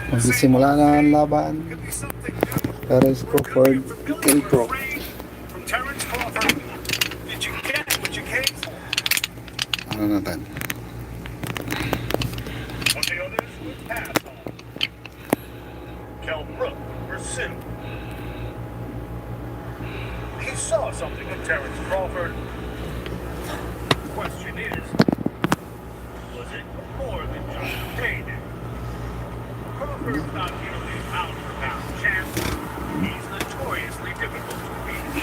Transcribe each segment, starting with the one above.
Magsisimula na ang laban. TERENCE CRAWFORD, KELL BROOK. From Terence Crawford, did you get what you came for? Ano natin? What the others would pass on. KELL Brook pursued. He saw something in Terence Crawford. The question is, was it more than just a payday? Crawford's not merely a pound-for-pound champ. He's notoriously difficult to beat.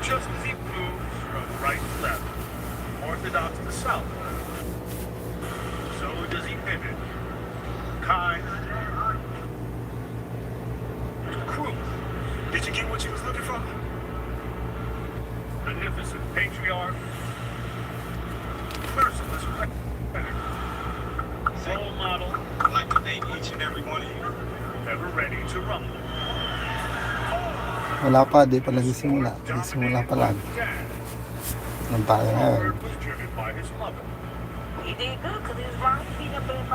Just as he moves from right to left, orthodox to southward, so does he pivot. Kind. Crew, did you get what you was looking for? Magnificent patriarch. Merciless predator. Role model. I'd like to thank each and every one of you. Ever ready to rumble. Wala pa, di pa nagsisimula. Nagsisimula pa lang. Nang tayo ngayon.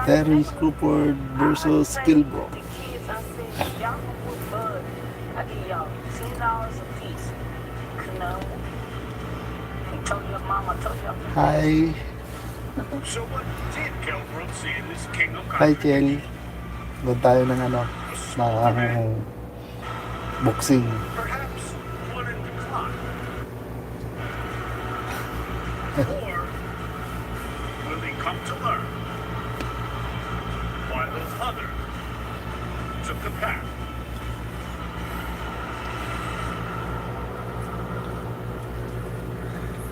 TERENCE CRAWFORD versus KELL BROOK. Hi. Hi, Chel. Doon tayo ng ano, ng boxing. Perhaps one in decline. Or will he come to learn why those others took the path?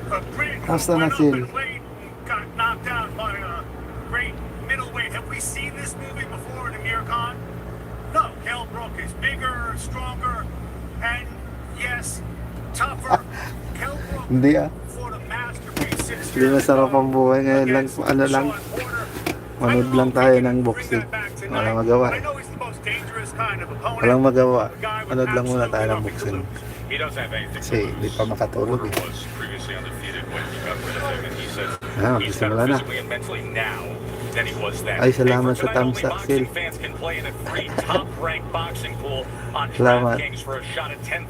A big How's the went next up scene? and late and got knocked out by a great middleweight. Have we seen this movie before in Amir Khan? No, KELL Brook is bigger, stronger, and yes, tougher. KELL Brook Hindi ah. fought a masterpiece 6 Hindi years masarap ago ang buhay ngayon lang. against Ano lang. Sean Porter. Manood lang tayo ng boxing. Walang magawa. I know he's the most dangerous kind of opponent. Walang magawa. A guy with Manood lang muna tayo ng absolutely boxing. nothing to lose. He doesn't have anything to Kasi hindi lose. pa makatulog eh. Was previously undefeated when he got rid of him, and he says Ah, he's better magsisimula na. physically and mentally now than he was then. Ay, salamat Hey, sa for tonight, thumbs only up, boxing Sil. fans can play in a free top-ranked boxing pool on Salamat. DraftKings for a shot at $10,000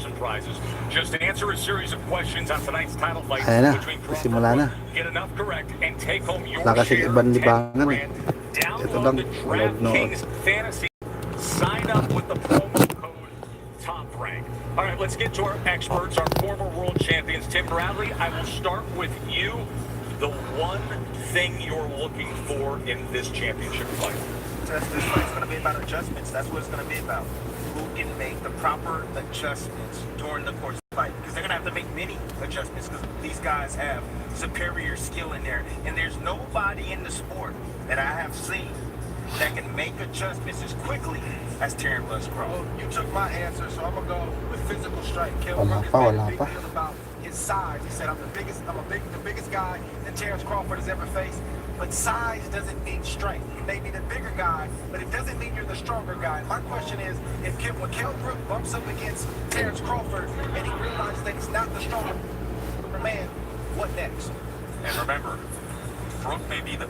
in prizes. Just answer a series of questions on tonight's title fight Ayan na, between Crawford simula na. and Brook. Get enough correct and take home your Wala kasi share ibang of libangan eh. $10,000. Ito Download lang, the manood. DraftKings Fantasy. Sign up with the promo code TOPRANK. All right, let's get to our experts, our former world champions. Tim Bradley, I will start with you. The one thing you're looking for in this championship fight. This fight's going to be about adjustments. That's what it's going to be about. Who can make the proper adjustments during the course of the fight? Because they're going to have to make many adjustments because these guys have superior skill in there. And there's nobody in the sport that I have seen that can make adjustments as quickly as Terence Crawford. You took my answer, so I'm going to go with physical strength. Wala pa, wala pa. About his size. He said, the biggest guy that Terence Crawford has ever faced. But size doesn't mean strength. You may be the bigger guy, but it doesn't mean you're the stronger guy. My question is, when KELL Brook bumps up against Terence Crawford and he realizes that he's not the stronger man, what next? And remember, Brook may be the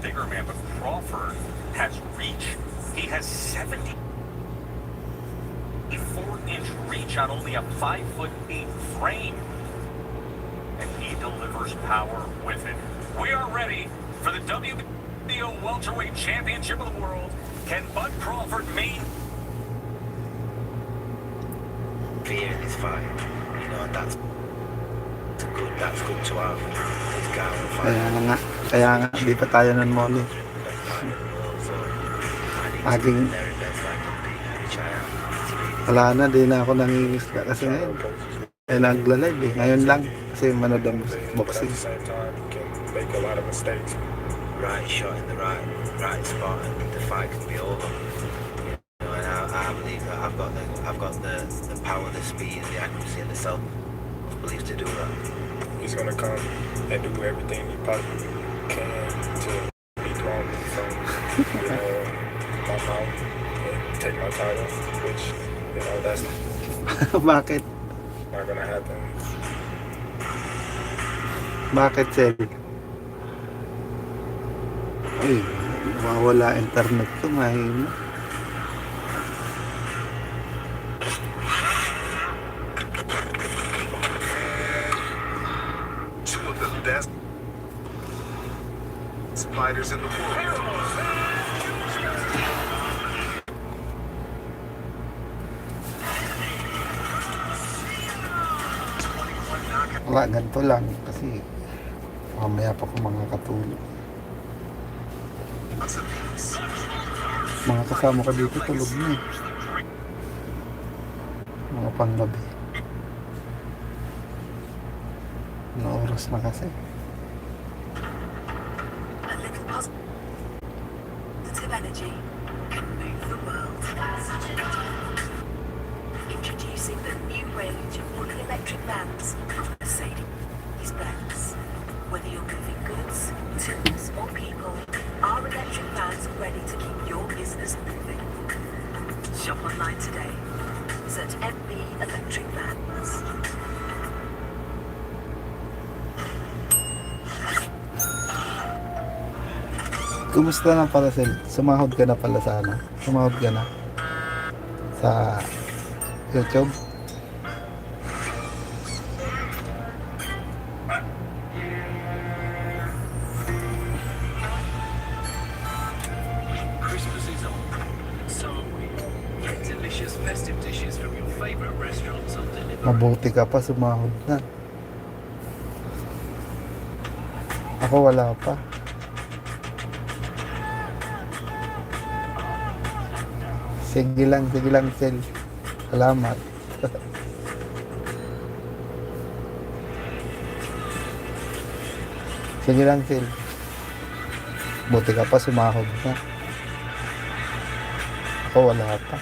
bigger man, but Crawford has reach. He has 74-inch reach on only a 5'8" frame. And he delivers power with it. We are ready for the WBO Welterweight Championship of the World. Can Bud Crawford main? Fear in his fight, you know, that's good to have. This guy will fight. Kaya nga, di pa tayo nun mo ni. Aking, wala na, di na ako nangingisda kasi ngayon. Nagla-live eh. Ngayon lang, kasi manood ang boxing. Make a lot of mistakes. Right shot in the right spot, and the fight can be over. You know, and I believe that I've got the power, the speed, the accuracy, and the self-belief to do that. He's gonna come and do everything he possibly can to be thrown from my mouth and take my title, which that's Bakit? not gonna happen. Bakit, Sel? Uy, mawala internet to, mahina. Two of the best spiders in the world. Wala, ganito lang. Kasi mamaya pa ko mga katulog. Mga kasama ko dito tulog na eh. Mga panggabi. Ano oras na kasi? A little positive energy can move the world. Introducing the new range of BROOK electric vans from Mercedes-Benz. Whether you're moving goods, tools, or people, our electric vans are ready to keep your business moving. Shop online today. Search MB Electric Vans. Kumusta na pala Sel? Sumahod ka na pala sa ano? Sumahod ka na? Sa YouTube? Christmas is on, so are we. Get delicious festive dishes from your favorite restaurants on delivery. Mabuti ka pa, sumahod na. Ako wala pa. Sige lang Sel. Salamat. Sige lang Sel. Buti ka pa, sumahod na. Ako wala pa.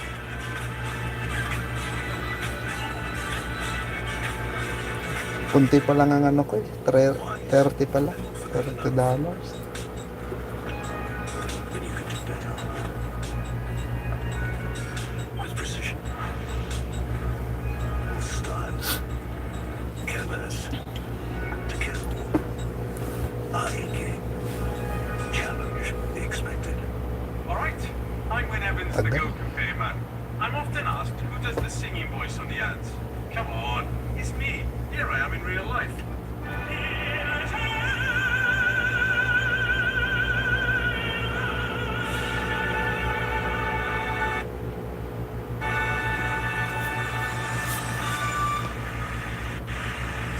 Kunti pa lang ang ano ko eh. 30 pa lang. $30. With precision. Style. Canvas. To kill. I-game. Challenge the expected. Alright, I'm Win Evans, the Okay. Go Compare Man. I'm often asked who does the singing voice on the ads. Come on, it's me. Here I am in real life.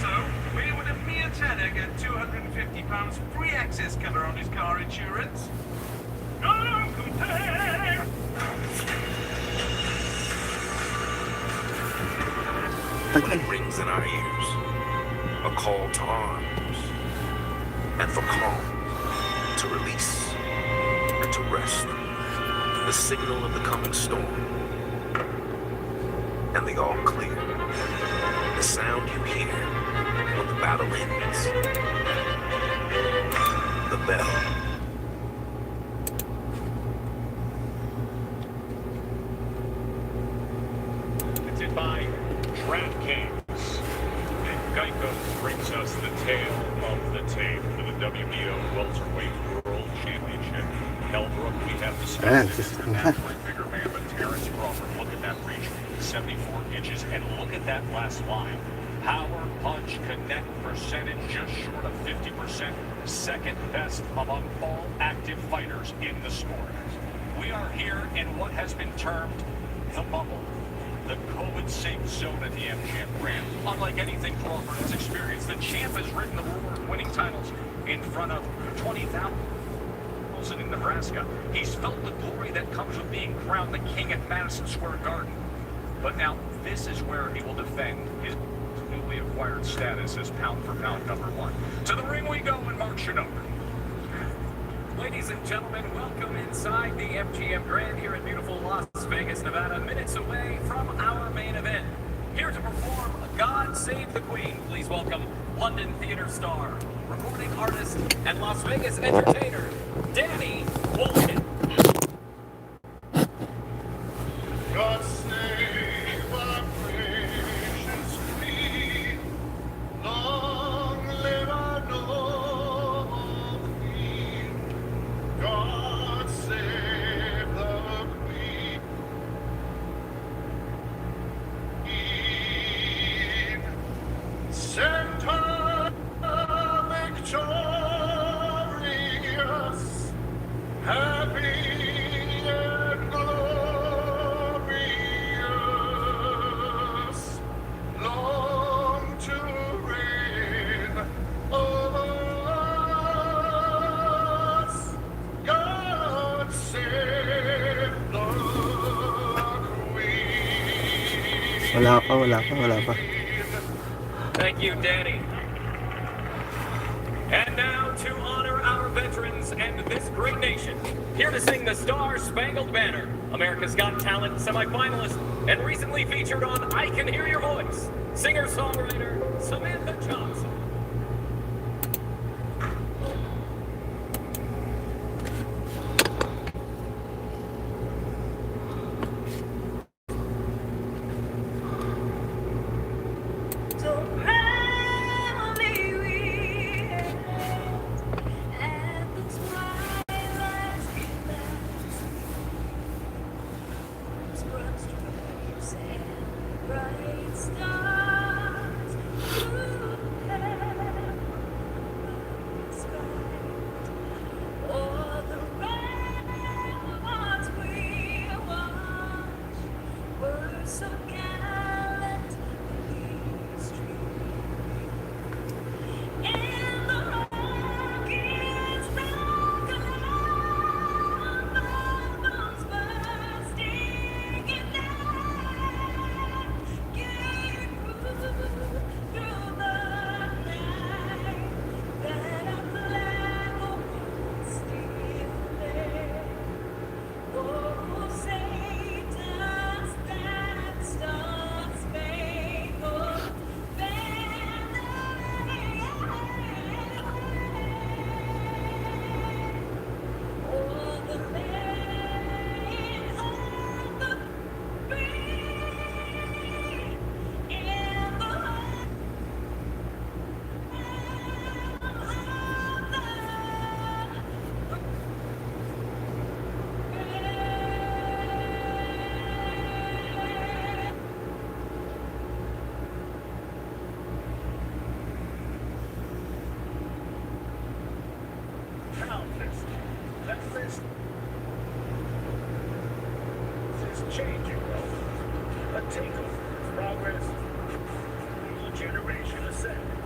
So, where would a mere tenner get £250 free access cover on his car insurance? Go Compare! It rings in our ears, a call to arms, and for calm, to release, and to rest, the signal of the coming storm, and the all clear, the sound you hear when the battle ends, the bell. Presented by DraftKings. And Geico brings us the tale of the tape for the WBO Welterweight World Championship. KELL, BROOK, we have the Ayan, specific internationally bigger man, but Terence Crawford, look at that reach, 74 inches, and look at that last line. Power, punch, connect percentage just short of 50%, second best among all active fighters in the sport. We are here in what has been termed the bubble, the COVID-safe zone at the MGM Grand. Unlike anything Crawford has experienced, the champ has ridden the roar of winning titles in front of 20,000 in Nebraska. He's felt the glory that comes with being crowned the king at Madison Square Garden. But now, this is where he will defend his newly acquired status as pound-for-pound #1. To the ring we go and march it over. Ladies and gentlemen, welcome inside the MGM Grand here in beautiful Las Vegas, Nevada, minutes away from our main event. Here to perform God Save the Queen, please welcome London theater star, recording artist, and Las Vegas entertainer, Danny Wolfkin. God save our precious Queen. Long live our noble Queen. God Happy and glorious, long to reign over us. God save the Queen. Wala pa. Thank you, Danny. And now, to honor our veterans and this great nation, here to sing the Star-Spangled Banner, America's Got Talent semifinalist, and recently featured on I Can Hear Your Voice, singer-songwriter Samantha Johnson. So proudly we at the twilight's collapse, scrubs streams and bright stars through the sky. O'er the ramparts we watch were so gallantly streamed, and the rockets broke along, the bombs bursting in night, gave proof through the night that our flag was still there. Oh, saved us that star-spangled banner. O'er the land of the free and the Countless. That list is changing, though. A takeover, progress, new generation ascending.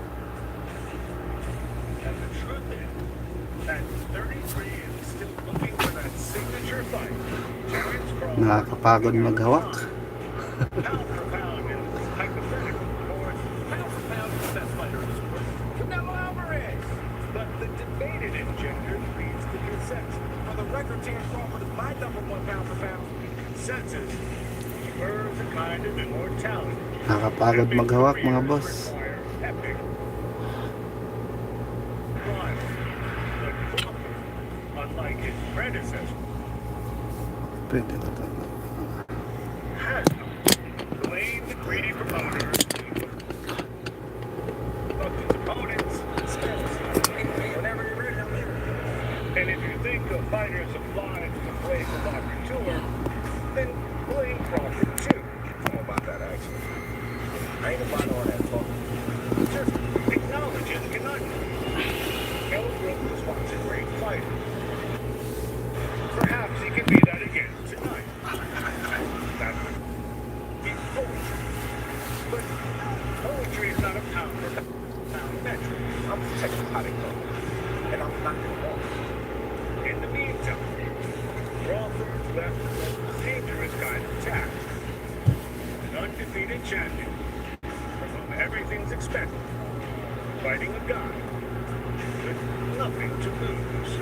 And the truth is, at 33 and still looking for that signature fight, Terrence Crawford. Nakakapagod maghawak. Pound for pound is hypothetical, or pound for pound is the best fighter in the sport. Canelo Alvarez. But the debated engender leads the consensus. For the record, Terrence Crawford is my number one pound for pound. Consensus spurs a kind of immortality. Nakakapagod maghawak mga boss. Require epic run. But Crawford, unlike his predecessor, Pwede na to. has no blame the greedy promoters. But his opponents, whenever you're ready, I'm here. And if you think a fighter's obliged to play provocateur, then blame Crawford too. I'm about that action. I ain't about all that talk. Just acknowledge his conundrum. Kell Brook was once a great fighter. Perhaps he can be that again tonight. That would be poetry. But poetry is not a pound for pound metric. I'm protecting how they go. And I'm not going to walk. In the meantime, Crawford's left the most dangerous kind of task. An undefeated champion, from whom everything's expected, fighting a guy with nothing to lose.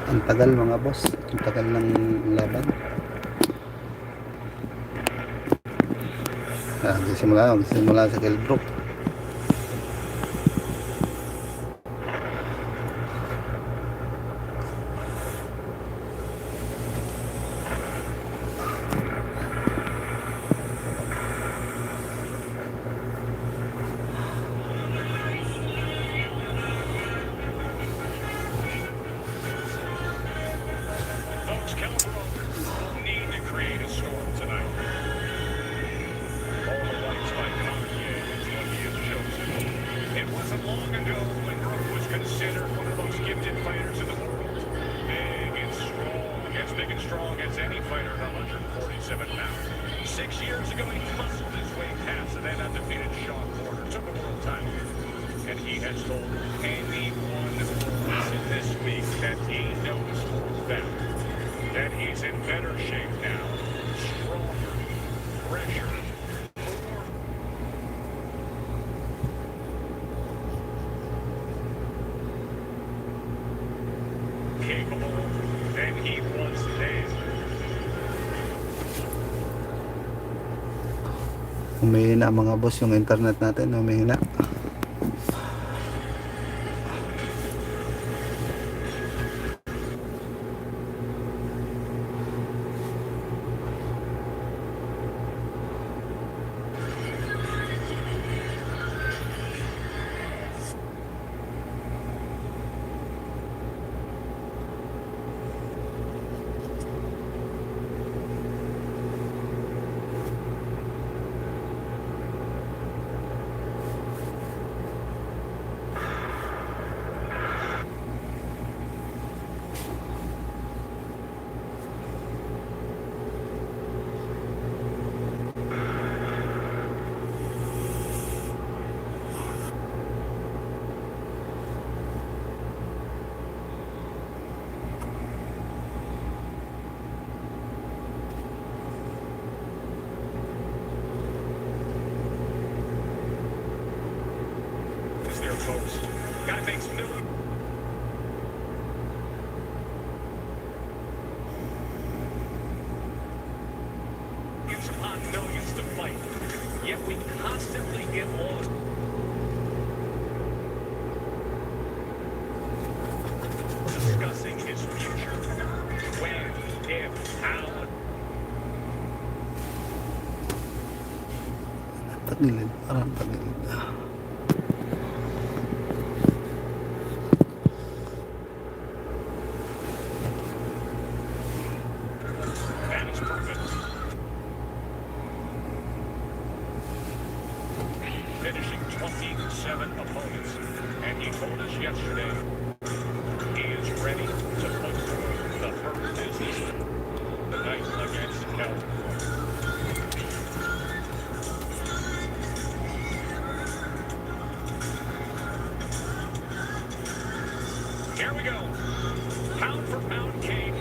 Ang tagal mga boss. Ang tagal ng laban. Magsimula sa KELL BROOK. Folks, CRAWFORD will need to create a storm tonight. All the lights by Kanye is what he has chosen. It wasn't long ago when Brook was considered one of the most gifted fighters in the world. Big and strong as any fighter at 147 pounds. 6 years ago, he muscled his way past and then undefeated CRAWFORD, took the world title. And he has told anyone listen this week that he knows for a fact that he's in better shape now, stronger, fresher, more capable than he was then. Humihina mga boss yung internet natin, humihina. Folks, gotta make some new millions to fight. Yet we constantly get lost. Discussing his future. When, if, how. Tagilid, parang tagilid. That is proven. Finishing 27 opponents. And he told us yesterday he is ready to put forth the hurt business tonight against KELL. Here we go. Pound for pound king,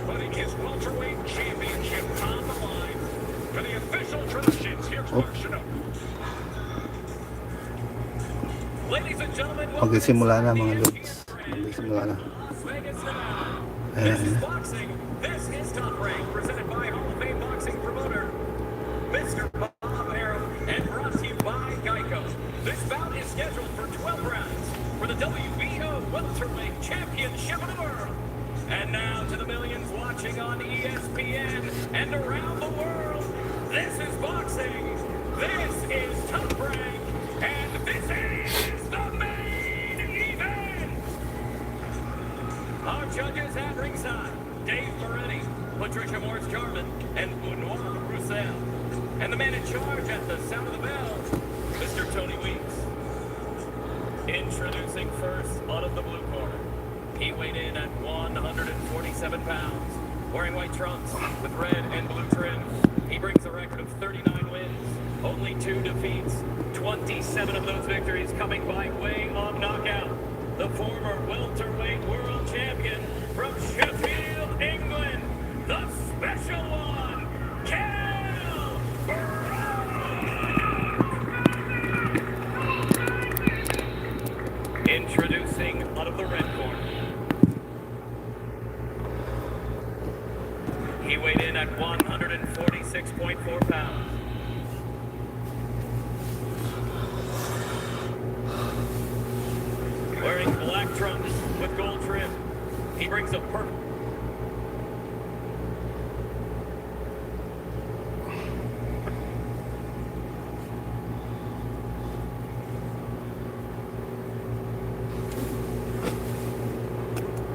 putting his welterweight championship on the line for the official traditions. Here's Mark Chanot. Ladies and gentlemen, Magsimula na mga lods. Magsimula na. Las Vegas, Nevada. Ayan, This is ayan. boxing. This is Top Rank, presented by Hall of Fame boxing promoter Mr. Bob Arum, and brought to you by Geico. This bout is scheduled for 12 rounds for the WBO welterweight championship of the world. And now to the millions watching on ESPN and around the world, this is boxing. This is Top Rank, and this is the main event. Our judges at ringside, Dave Moretti, Patricia Morris-Jarman, and Benoit Roussel. And the man in charge at the sound of the bell, Mr. Tony Weeks. Introducing first, out of the blue corner. He weighed in at 147 pounds, wearing white trunks with red and blue trim. He brings a record of 39 wins, only 2 defeats, 27 of those victories coming by way of knockout. The former welterweight world champion from Sheffield, England, the special one, KELL. Introducing out of the red corner. He weighed in at 146.4 pounds. trunks with gold trim. He brings a perfect.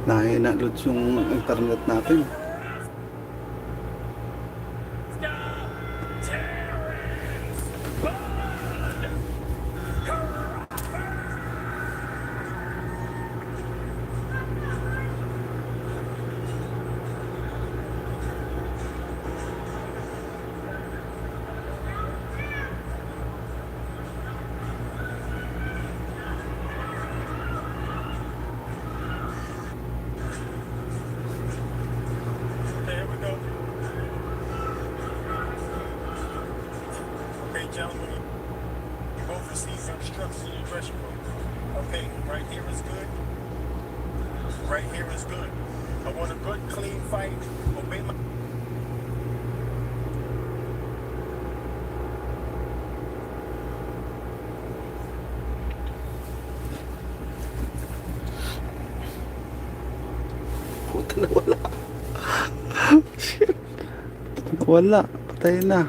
Nahina-load yung internet natin. There we go. Okay, gentlemen, you both received instructions in your dressing room. Okay, right here is good. Right here is good. I want a good, clean fight. Obey my... Puta na wala. Shit. Wala. Patay na.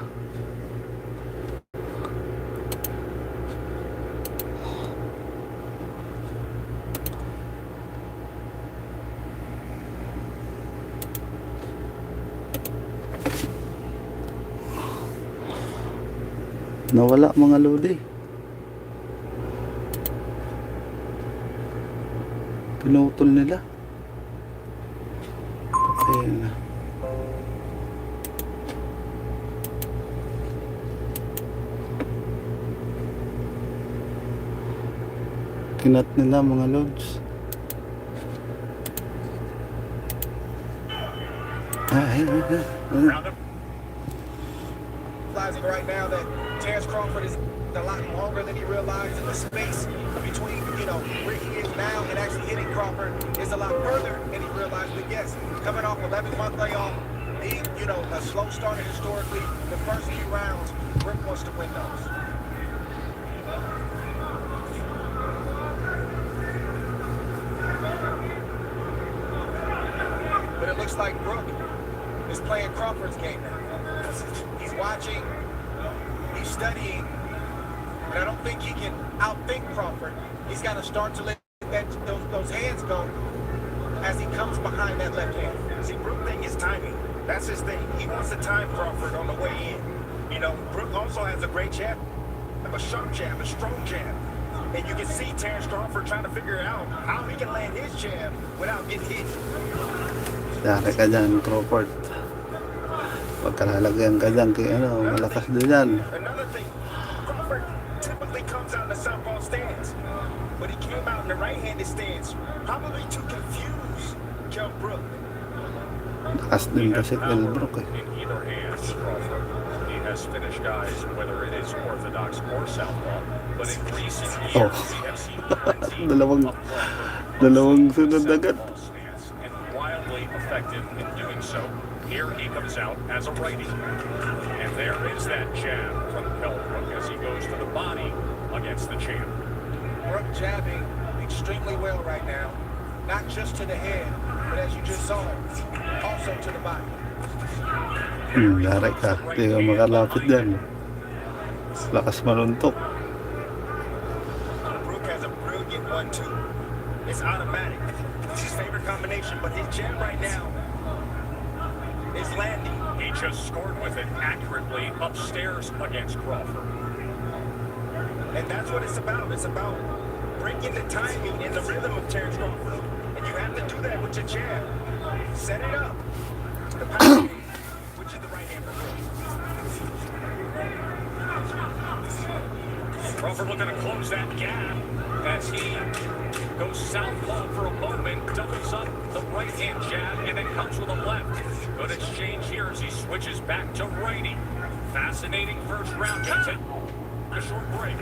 Nawala mga lodi. Pinutol nila. Patay na. Kinat nila mga lods. Realizing right now that Terrence Crawford is a lot longer than he realized, and the space between, where he is now and actually hitting Crawford is a lot further than he realized. But yes, coming off 11-month layoff, being, a slow starter historically, the first few rounds, Brook wants to win those. But it looks like Brook is playing Crawford's game now. He's watching, he's studying, but I don't think he can outthink Crawford. He's got to start to let those hands go as he comes behind that left hand. See, Brook thing is timing. That's his thing. He wants to time Crawford on the way in. Brook also has a great jab, a sharp jab, a strong jab. And you can see Terrence Crawford trying to figure out how he can land his jab without getting hit. Dari ka dyan, Crawford. Pagkalalagyan ka dyan, malakas din yan. Another thing, Crawford typically comes out in the southpaw stance, but he came out in the right-handed stance, probably to confuse Kell Brook. Lakas din kasi Kell Brook eh. In either hand, Crawford. He has finished guys, whether it is orthodox or southpaw. But in recent years, we have seen plenty dalawang sunod agad. and wildly effective in doing so. Here he comes out as a righty. And there is that jab from Kell Brook as he goes to the body against the champ. Brook jabbing extremely well right now, not just to the head, but as you just saw, also to the body. Dari ka, di ka makalapit dyan. Lakas maluntok. Brook has a brilliant 1-2. It's automatic. It's his favorite combination, but his jab right now is landing. He just scored with it accurately upstairs against Crawford. And that's what it's about. It's about breaking the timing and the rhythm of Terrence Crawford. And you have to do that with your jab. Set it up. The power, which is the right hand for Brook. Crawford looking to close that gap as he goes southpaw for a moment, doubles up the right-hand jab, and then comes with a left. Good exchange here as he switches back to righty. Fascinating first round. Gets it. A short break.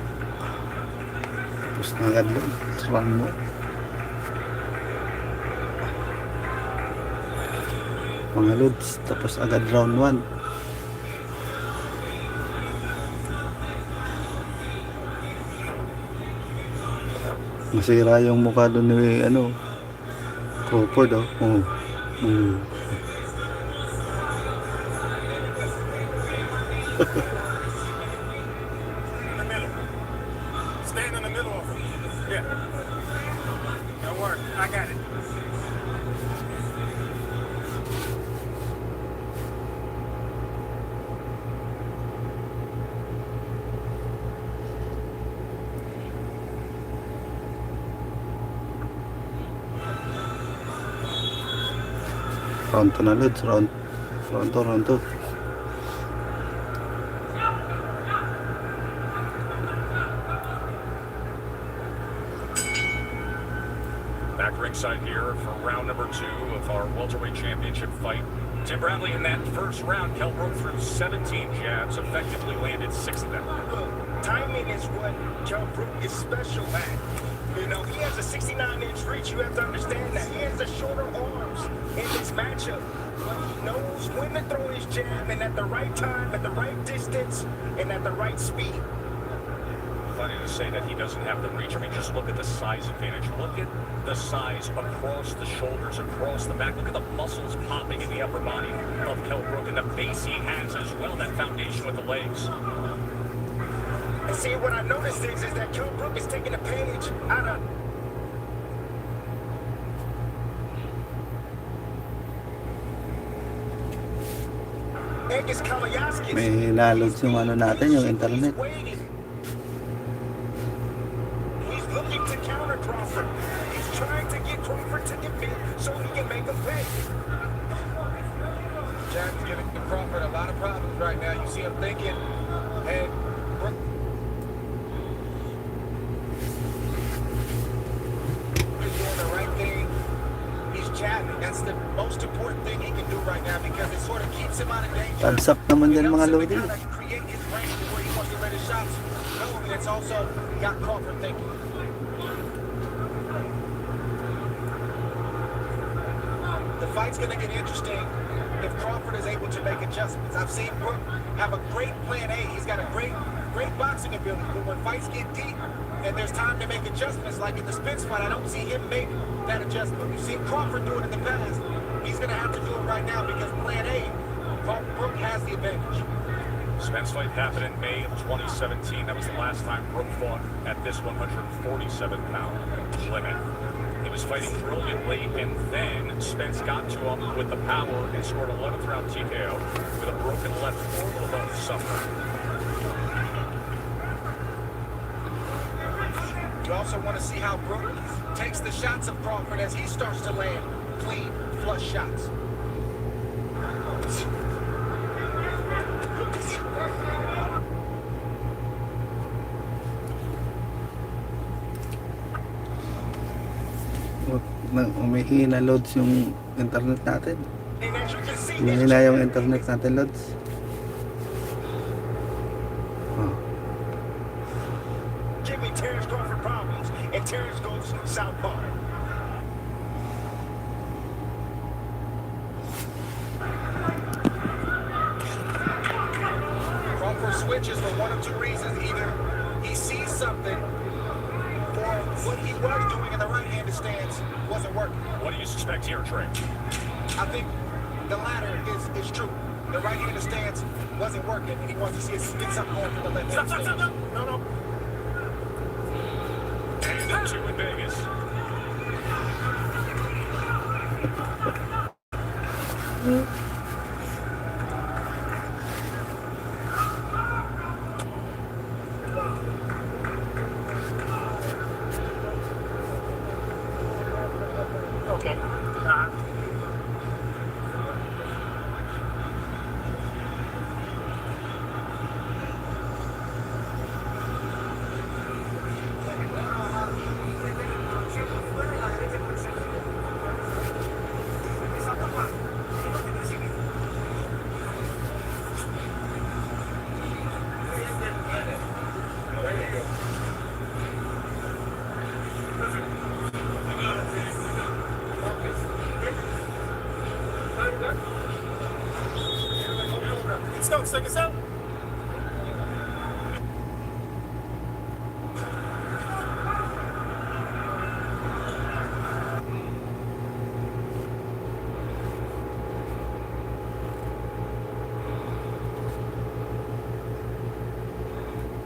Tapos na agad doon. Sarang mo. Mga lods, tapos agad round 1. Masira yung mukha doon ni ano, Crawford, oh. Oh. Mm. In the middle. Stand in the middle of them. Yeah. Don't worry. I got it. Round 2 na, Lods. Round 2. Back ringside here for round number 2 of our welterweight championship fight. Tim Bradley, in that first round, Kell broke through 17 jabs, effectively landed 6 of them. Look, timing is what Kell Brook is special at. You know, he has a 69-inch reach. You have to understand that. He has the shorter arms in this matchup. But he knows when to throw his jab, and at the right time, at the right distance, and at the right speed. Funny to say that he doesn't have the reach. I mean, just look at the size advantage. Look at the size across the shoulders, across the back. Look at the muscles popping in the upper body of Kell Brook, and the base he has as well, that foundation with the legs. And see, what I noticed is that Kell Brook is taking a page out of... Egis Kalayaskis. May naloads yung ano natin, yung internet. He's waiting. He's looking to counter Crawford. He's trying to get Crawford to defeat so he can make him pay. Jack is giving Crawford a lot of problems right now. You see him thinking, and Brook is doing the right thing. He's jabbing. That's the most important thing he can do right now because it sort of keeps him out of danger. Thumbs up naman It din mga helps him to Lodi. kind of create his range where he wants to let his shots go, and it's also got Crawford thinking. The fight's going to get interesting if Crawford is able to make adjustments. I've seen Brook have a great plan A. He's got a great boxing ability. But when fights get deep and there's time to make adjustments, like in the Spence fight, I don't see him make that adjustment. You've seen Crawford do it in the past. He's going to have to do it right now because plan A, Brook has the advantage. Spence fight happened in May of 2017. That was the last time Brook fought at this 147-pound limit. He was fighting brilliantly, and then Spence got to him with the power and scored 11th round TKO with a broken left orbital bone suffer. You also want to see how Brook takes the shots of Crawford as he starts to land clean, flush shots. Umihina loads yung internet natin. And as you can see, Umihina yung internet natin, loads. Oh. give me Terrence Crawford problems, and Terrence goes southpaw. Crawford switches for one of two reasons. Either he sees something, or what he was doing in the right-handed stance wasn't working. What do you suspect here, Trey? I think the latter is true. The right-handed stance wasn't working, and he wants to see us get something going from the left-hand stance. No. And the 2 in Vegas. Okay. Stokes, take us out.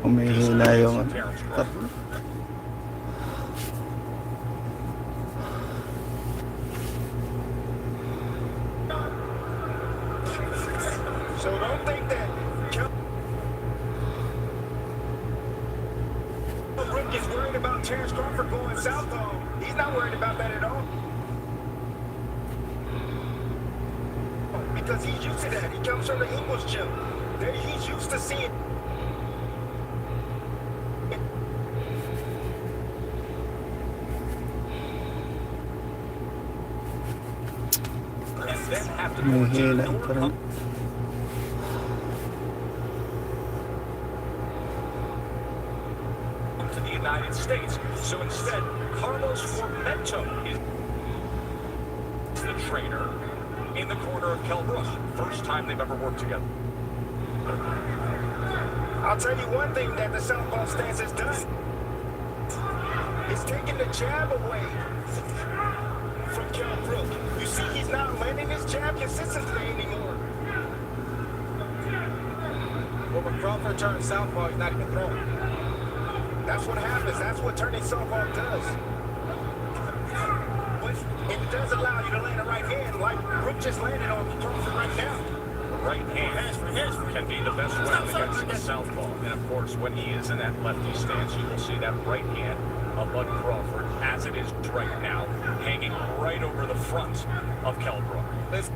Umihina yung ano. Terence Tap. Crawford. So don't think that Brooke is worried about Terence Crawford going southpaw. He's not worried about that at all. Because he's used to that. He comes from the English gym. He's used to seeing. And then have to go into Umihina the pa rin. to the United States. So instead, Carlos Formento is the trainer in the corner of Kell Brook. First time they've ever worked together. I'll tell you one thing that the southpaw stance has done. It's taken the jab away from Kell Brook. You see, he's not landing his jab consistently anymore. Well, when Crawford turns southpaw, he's not even throwing. That's what happens. That's what turning southpaw does. But it does allow you to land a right hand, like Brook just landed on Crawford right now. The right hand can be the best weapon against the southpaw. And of course, when he is in that lefty stance, you will see that right hand of Bud Crawford, as it is right now, hanging right over the front of Kell Brook. Listen,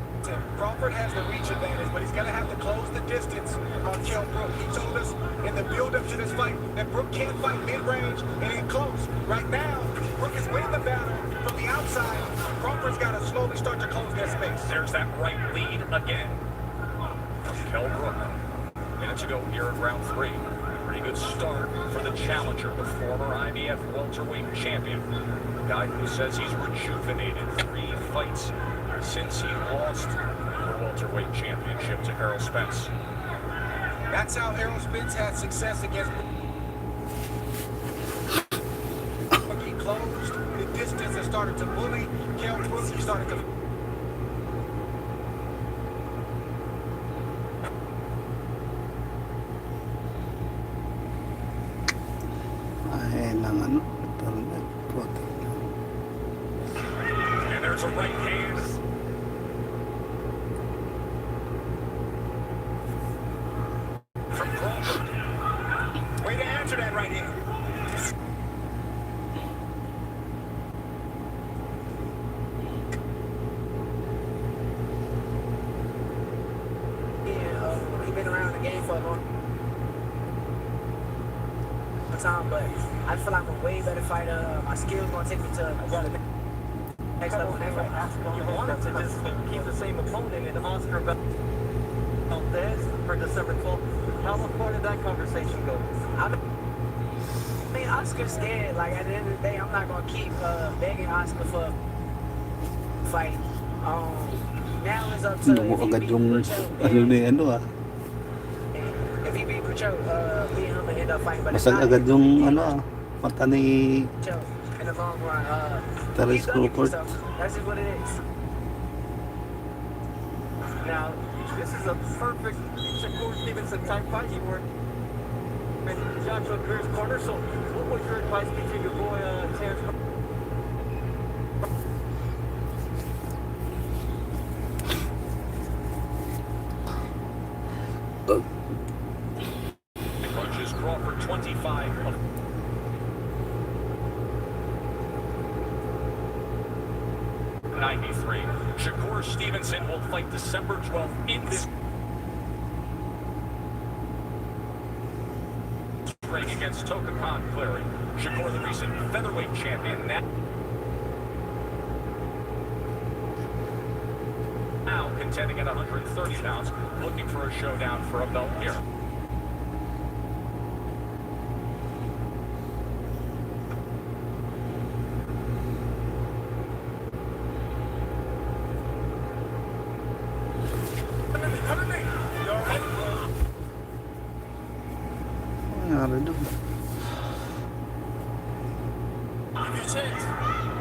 Crawford has the reach advantage, but he's going to have to close the distance on Kell Brook. He told us in the build-up to this fight that Brook can't fight mid-range and in close. Right now, Brook is winning the battle from the outside. Crawford's got to slowly start to close that space. There's that right lead again from Kell Brook. Minutes ago here in round 3. Pretty good start for the challenger, the former IBF welterweight champion. The guy who says he's rejuvenated 3 fights since he lost the welterweight championship to Errol Spence. That's how Errol Spence had success against Brook. He closed the distance and started to bully Kell Brook. He started to... Ay, ng ano. Parang nag-protein. And there's a right hand. From Crawford. Way to answer that right hand. He's been around the game for a long time, but I feel like I'm a way better fighter. My skills gonna take me to another next level. You wanted to just keep the same opponent in Oscar belt this for December 12th. How far did that conversation go? I mean, Oscar's scared. Like, at the end of the day, I'm not gonna keep begging Oscar for a fight. Now it's up to Ano mo agad yung ano na ano ah. if he beat Pacho, me and him will end up fighting. But Masag agad yung ano ah. Mata ni Pacho in the long run. Terence he's done it, Crawford. so that's just what it is. Now, this is a perfect Shakur Stevenson type fight. You were in Joshua Greer's corner. So, what would your advice be to your boy, Terence? Crunches Crawford 25 of 93. Shakur Stevenson will fight December 12th in this ring against Toka Khan Clary. Shakur, the recent featherweight champion, now contending at 130 pounds, looking for a showdown for a belt here. Nangyari doon.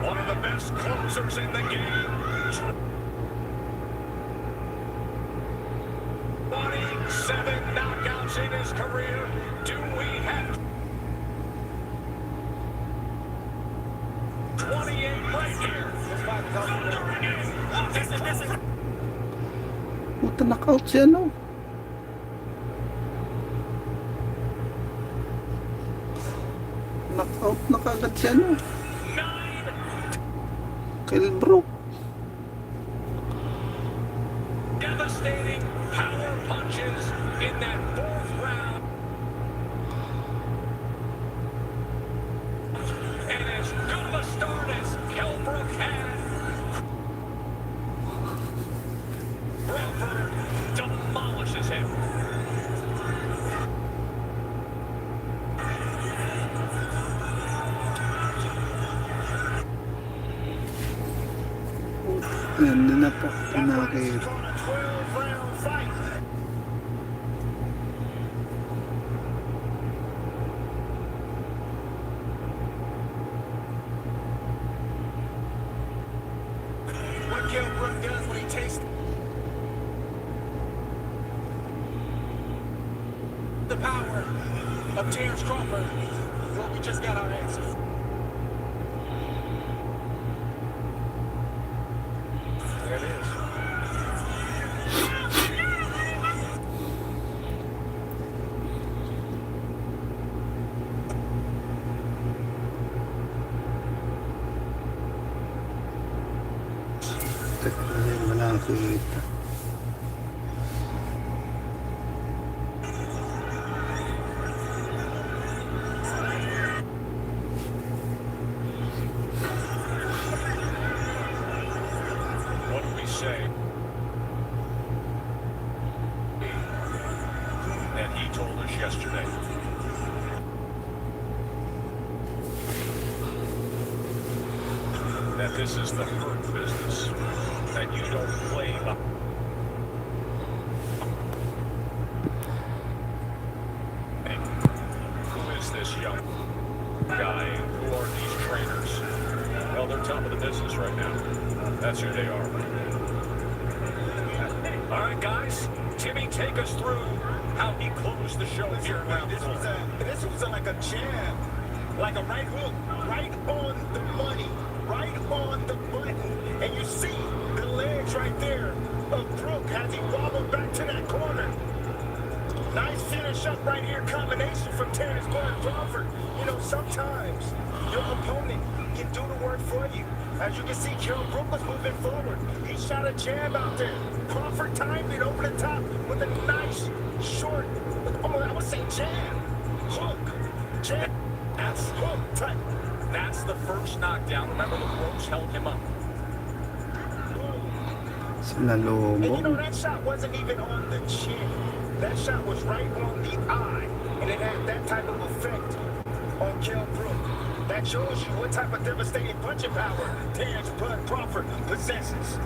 One of the best closers in the game. 27 knockouts in his career. Do we have right here. This is Puta, knockout siya, no? Knockout na kagad siya, no? KELL Brook. devastating power punches in that fourth round. And as good of a start as KELL Brook had, Crawford demolishes him. Yan, hindi na po nakakita. What KELL Brook does when he takes the power of Terrence Crawford, well, we just got our answer. There it is. Teka, hindi mo nakakita. What do we say? And he told us yesterday. That this is the hurt business. That you don't play the... Hey, who is this young guy? Who are these trainers? Well, they're top of the business right now. That's who they are. All right, guys. Timmy, take us through how he closed the show here now. This was like a jab, like a right hook, right on the money, right on the button. And you see the legs right there of Brook as he wobbled back to that corner. Nice finish up right here, combination from Terrence Crawford. You know, sometimes your opponent can do the work for you. As you can see, KELL Brook was moving forward. He shot a jab out there. Crawford timed it over the top with a nice, short, I would say jab, hook, jab, that's hook type. That's the first knockdown. Remember, the ropes held him up. And you know, Sinalubong. that shot wasn't even on the chin. That shot was right on the eye. And it had that type of effect on KELL Brook. That shows you what type of devastating punching power Terrence Crawford possesses.